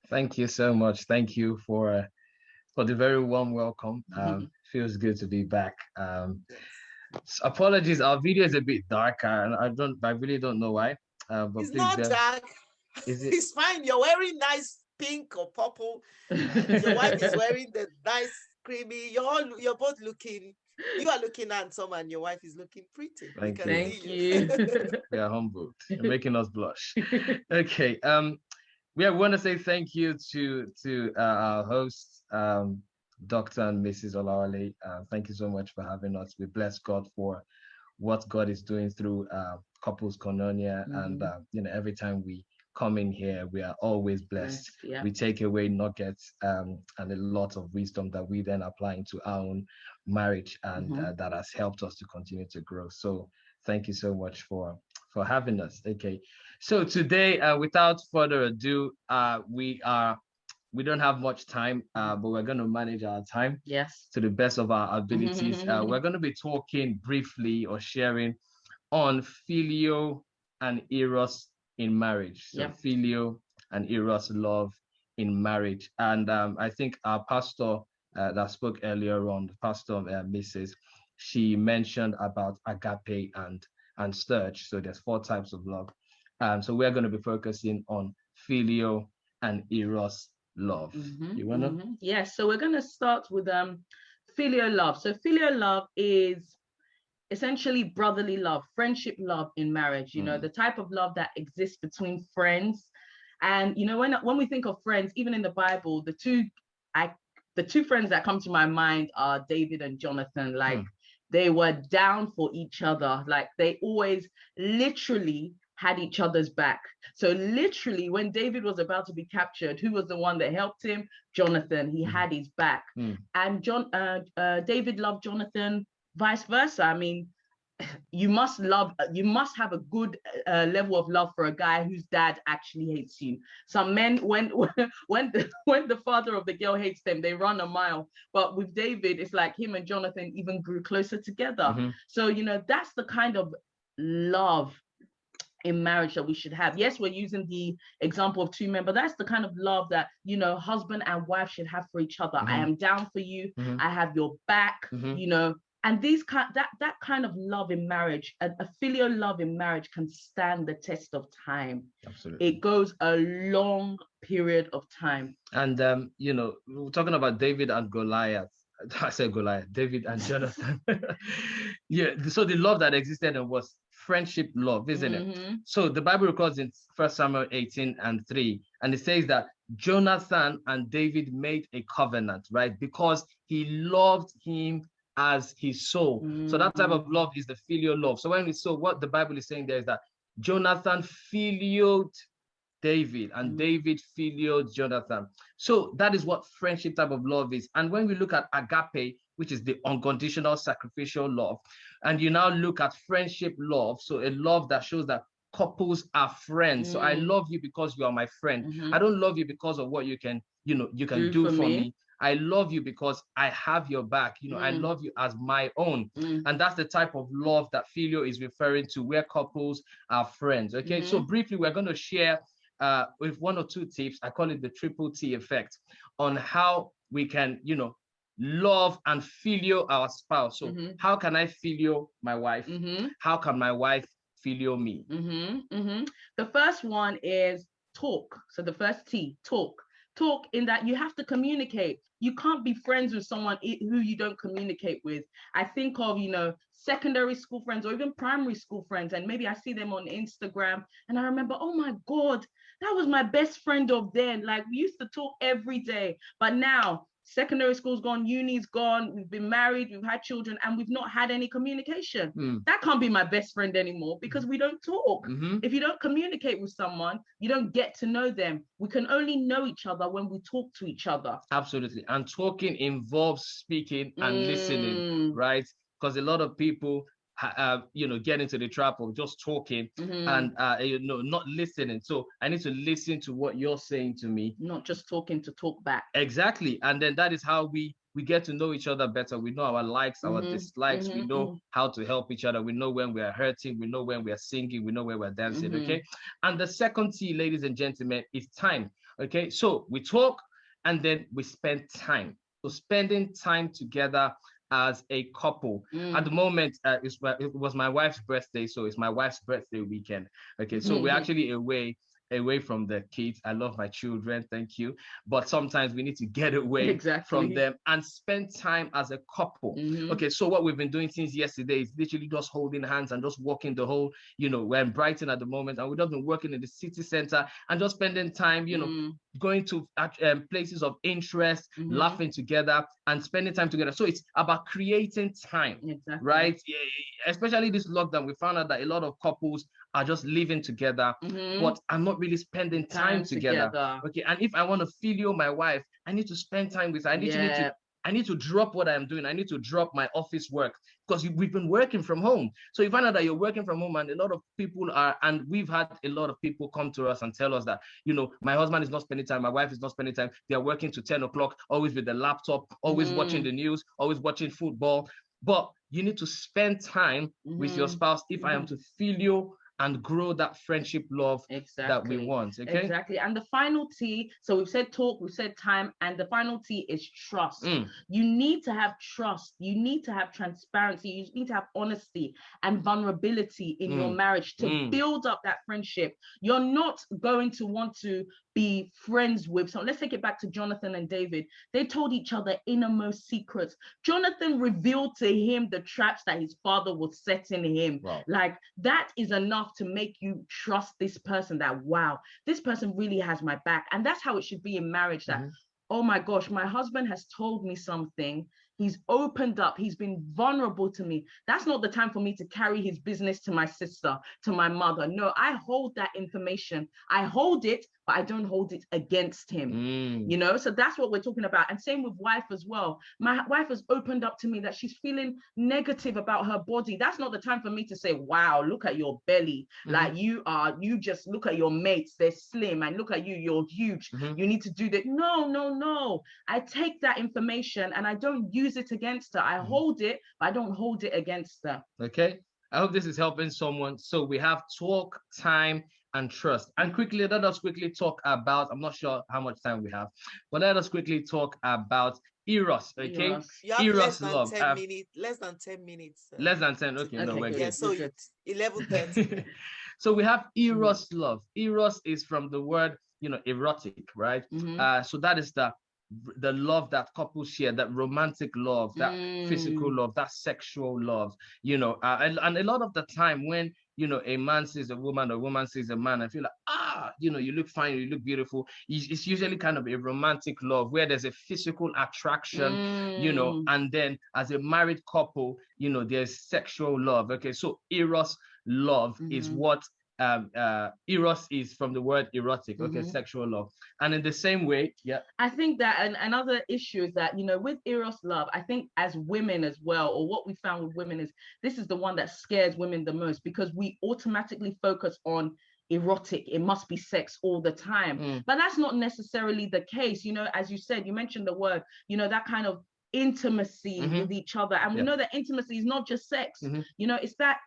Thank you so much. Thank you for the very warm welcome. Feels good to be back. Yes. Apologies, our video is a bit darker, and I really don't know why. But It's please not bear. dark. Is it? It's fine. You're wearing nice pink or purple, and your wife is wearing the nice creamy. You're both looking. You are looking handsome, and your wife is looking pretty. We Thank can you. see Thank you. you. We are humbled. You're making us blush. Okay. We want to say thank you to our hosts, Dr. and Mrs. Olawale. Thank you so much for having us. We bless God for what God is doing through Couples Koinonia. And, every time we come in here, we are always blessed. Yeah. We take away nuggets and a lot of wisdom that we then apply into our own marriage, and that has helped us to continue to grow. So thank you so much for having us. Okay. So today, without further ado, we don't have much time, but we're going to manage our time Yes. to the best of our abilities. We're going to be talking briefly or sharing on filio and eros in marriage. So filio and eros love in marriage. And I think our pastor that spoke earlier on, the pastor Mrs., she mentioned about agape and sturge. So there's 4 types of love. So we're going to be focusing on filio and eros love. You wanna? Yes. So we're going to start with filial love. So filial love is essentially brotherly love, friendship love in marriage. You know, the type of love that exists between friends. And you know, when we think of friends, even in the Bible, the two friends that come to my mind are David and Jonathan. Like they were down for each other. Like they always literally had each other's back. So literally when David was about to be captured, who was the one that helped him? Jonathan. He had his back. And David loved Jonathan, vice versa. I mean, you must have a good level of love for a guy whose dad actually hates you. Some men, when the father of the girl hates them, they run a mile. But with David, it's like him and Jonathan even grew closer together. So you know, that's the kind of love in marriage that we should have. Yes, we're using the example of 2 men, but that's the kind of love that, you know, husband and wife should have for each other. I am down for you. I have your back, you know. And that kind of love in marriage, a filial love in marriage, can stand the test of time. Absolutely. It goes a long period of time. And you know, we're talking about David and Goliath. I said Goliath, David and Jonathan. Yeah, so the love that existed and was friendship love, isn't it? So the Bible records in 1 Samuel 18:3, and it says that Jonathan and David made a covenant, right? Because he loved him as his soul. So that type of love is the filial love. So what the Bible is saying there is that Jonathan filial David, and David filial Jonathan. So that is what friendship type of love is. And when we look at agape, which is the unconditional sacrificial love, and you now look at friendship love, so a love that shows that couples are friends. So I love you because you are my friend. I don't love you because of what you can do for me. I love you because I have your back. You know, I love you as my own. And that's the type of love that filial is referring to, where couples are friends. Okay, so briefly, we're going to share with 1 or 2 tips. I call it the triple T effect, on how we can, you know, love and filial our spouse. So how can I filial my wife? How can my wife filial me? The first one is talk. So the first T, talk. Talk, in that you have to communicate. You can't be friends with someone who you don't communicate with. I think of, you know, secondary school friends or even primary school friends, and maybe I see them on Instagram and I remember, oh my God, that was my best friend of then. Like we used to talk every day, but now secondary school's gone, uni's gone, we've been married, we've had children, and we've not had any communication. That can't be my best friend anymore because we don't talk. If you don't communicate with someone, you don't get to know them. We can only know each other when we talk to each other. Absolutely. And talking involves speaking and listening, right? Because a lot of people you know, get into the trap of just talking and you know, not listening. So I need to listen to what you're saying to me, not just talking to talk back. Exactly. And then that is how we get to know each other better. We know our likes, our dislikes. We know how to help each other. We know when we are hurting. We know when we are singing. We know when we're dancing. Okay. And the second T, ladies and gentlemen, is time. Okay, so we talk and then we spend time. So spending time together as a couple. At the moment, it was my wife's birthday, so it's my wife's birthday weekend. Okay, so we're actually away from the kids. I love my children, thank you. But sometimes we need to get away from them and spend time as a couple. Okay, so what we've been doing since yesterday is literally just holding hands and just walking the whole, we're in Brighton at the moment, and we've just been working in the city center and just spending time, going to places of interest, laughing together and spending time together. So it's about creating time, right? Yeah, especially this lockdown, we found out that a lot of couples are just living together, but I'm not really spending time together. Okay, and if I want to feel my wife, I need to spend time with her. I need to drop what I'm doing. I need to drop my office work because we've been working from home. So you find out that you're working from home, and a lot of people are, and we've had a lot of people come to us and tell us that, my husband is not spending time, my wife is not spending time. They're working to 10 o'clock, always with the laptop, always watching the news, always watching football. But you need to spend time with your spouse if I am to feel you and grow that friendship love that we want. Okay. Exactly. And the final T, so we've said talk, we've said time, and the final T is trust. You need to have trust. You need to have transparency. You need to have honesty and vulnerability in your marriage to build up that friendship. You're not going to want to be friends with. So let's take it back to Jonathan and David. They told each other innermost secrets. Jonathan revealed to him the traps that his father was setting him. Wow. Like, that is enough to make you trust this person, that, wow, this person really has my back. And that's how it should be in marriage, that, oh my gosh, my husband has told me something. He's opened up. He's been vulnerable to me. That's not the time for me to carry his business to my sister, to my mother. No, I hold that information. I hold it, but I don't hold it against him. So that's what we're talking about. And same with wife as well. My wife has opened up to me that she's feeling negative about her body. That's not the time for me to say, wow, look at your belly. Like, you just look at your mates, they're slim, and look at you, you're huge. You need to do that. No. I take that information and I don't use it against her. I hold it, but I don't hold it against her. Okay. I hope this is helping someone. So we have talk, time, and trust. And quickly, let us quickly talk about, I'm not sure how much time we have, but let us quickly talk about Eros. Okay. You have Eros less than love. 10 minutes. Less than 10 minutes. Less than 10. Okay, no, we're yeah, good. so 11:30. So we have Eros love. Eros is from the word, erotic, right? So that is the love that couples share, that romantic love, that physical love, that sexual love, and a lot of the time when, a man sees a woman, or a woman sees a man, I feel like, you look fine, you look beautiful. It's usually kind of a romantic love where there's a physical attraction, and then as a married couple, there's sexual love. Okay, so Eros love is what Eros is from the word erotic. Okay, sexual love. And in the same way, I think that another issue is that, with Eros love, I think as women as well, or what we found with women is this is the one that scares women the most, because we automatically focus on erotic. It must be sex all the time. But that's not necessarily the case. As you said, you mentioned the word, that kind of intimacy with each other. And we know that intimacy is not just sex. It's that,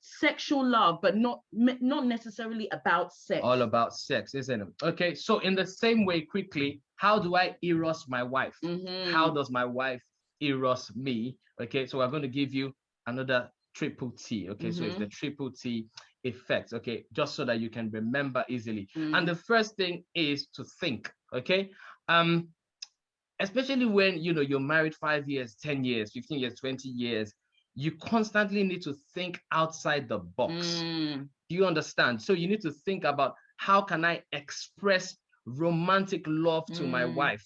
sexual love, but not necessarily about sex. All about sex, isn't it? Okay, so in the same way, quickly, how do I eros my wife? How does my wife eros me? Okay, so we're going to give you another triple T. Okay, so it's the triple T effect. Okay, just so that you can remember easily. And the first thing is to think. Okay, especially when you're married 5 years, 10 years, 15 years, 20 years, you constantly need to think outside the box. Do you understand? So you need to think about, how can I express romantic love to my wife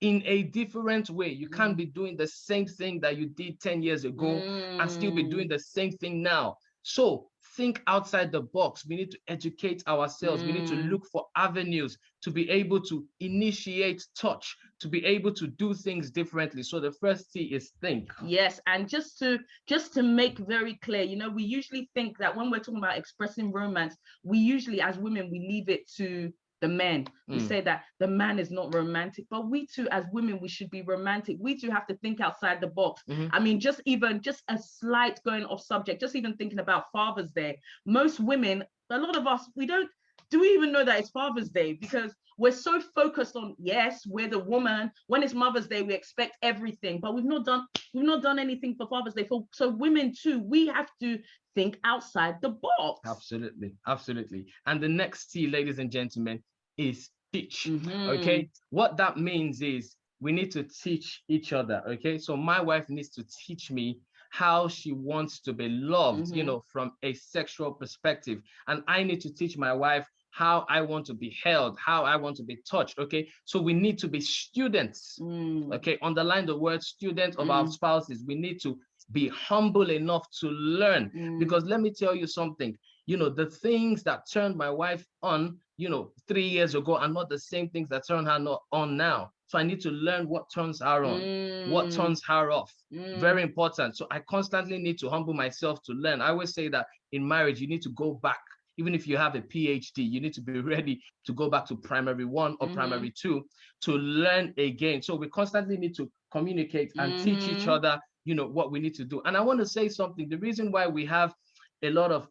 in a different way? You can't be doing the same thing that you did 10 years ago and still be doing the same thing now. So think outside the box. We need to educate ourselves. We need to look for avenues to be able to initiate touch, to be able to do things differently. So the first T is think. Yes, and just to make very clear, we usually think that when we're talking about expressing romance, we usually, as women, we leave it to the men. We say that the man is not romantic, but we too, as women, we should be romantic. We too have to think outside the box. I mean, just a slight going off subject, just even thinking about Father's Day. Most women, a lot of us, we don't do we even know that it's Father's Day? Because we're so focused on, yes, we're the woman. When it's Mother's Day, we expect everything, but we've not done anything for Father's Day. So women too, we have to think outside the box. Absolutely, absolutely. And the next T, ladies and gentlemen, is teach. Okay, what that means is we need to teach each other. Okay, so my wife needs to teach me how she wants to be loved, from a sexual perspective, and I need to teach my wife how I want to be held, how I want to be touched. Okay, so we need to be students. Okay, underline the word student of our spouses. We need to be humble enough to learn, because let me tell you something, the things that turned my wife on 3 years ago are not the same things that turn her not on now. So I need to learn what turns her on, what turns her off. Very important. So I constantly need to humble myself to learn. I always say that in marriage, you need to go back. Even if you have a PhD, you need to be ready to go back to primary 1 or primary 2 to learn again. So we constantly need to communicate and teach each other, what we need to do. And I want to say something. The reason why we have a lot of,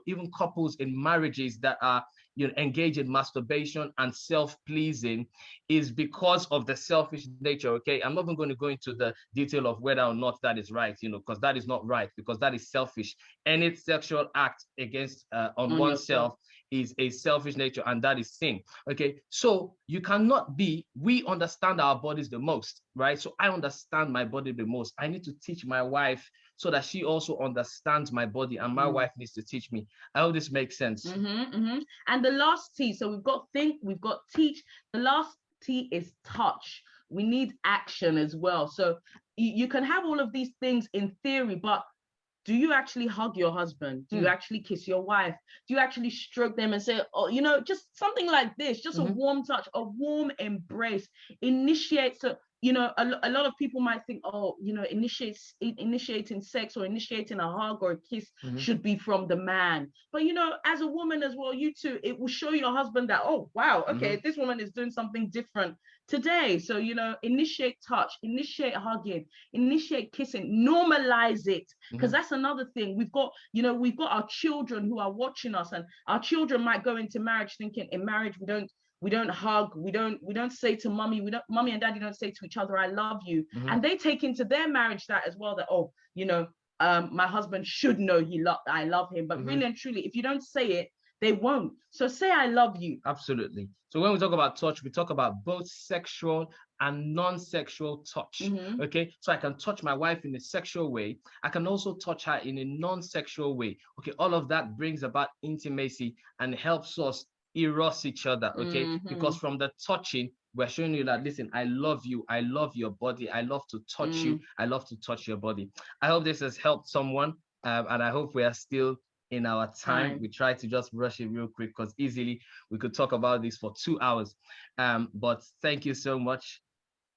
even couples in marriages that are, engaged in masturbation and self-pleasing is because of the selfish nature. Okay, I'm not even going to go into the detail of whether or not that is right, because that is not right, because that is selfish. Any sexual act against on oneself is a selfish nature, and that is sin. Okay, so you cannot be, we understand our bodies the most, right? So I understand my body the most. I need to teach my wife so that she also understands my body, and my wife needs to teach me. I hope this makes sense. And the last T, so we've got think, we've got teach. The last T is touch. We need action as well. So you can have all of these things in theory, but do you actually hug your husband? Do you actually kiss your wife? Do you actually stroke them and say, oh, just something like this, just a warm touch, a warm embrace, initiate. So, a lot of people might think, oh, initiating sex or initiating a hug or a kiss should be from the man. But, as a woman as well, you too, it will show your husband that, oh, wow, okay, this woman is doing something different today. So, initiate touch, initiate hugging, initiate kissing, normalize it. Because that's another thing. We've got our children who are watching us, and our children might go into marriage thinking in marriage we don't hug, we don't say to mommy and daddy don't say to each other, I love you. And they take into their marriage that as well, that, oh, my husband should know I love him. But really and truly, if you don't say it, they won't. So say I love you. Absolutely. So when we talk about touch, we talk about both sexual and non-sexual touch. Okay, so I can touch my wife in a sexual way. I can also touch her in a non-sexual way. Okay, all of that brings about intimacy and helps us eros each other. Okay, because from the touching, we're showing you that, listen, I love you, I love your body, I love to touch you, I love to touch your body. I hope this has helped someone, and I hope we are still in our time. We try to just rush it real quick, because easily we could talk about this for 2 hours. But thank you so much.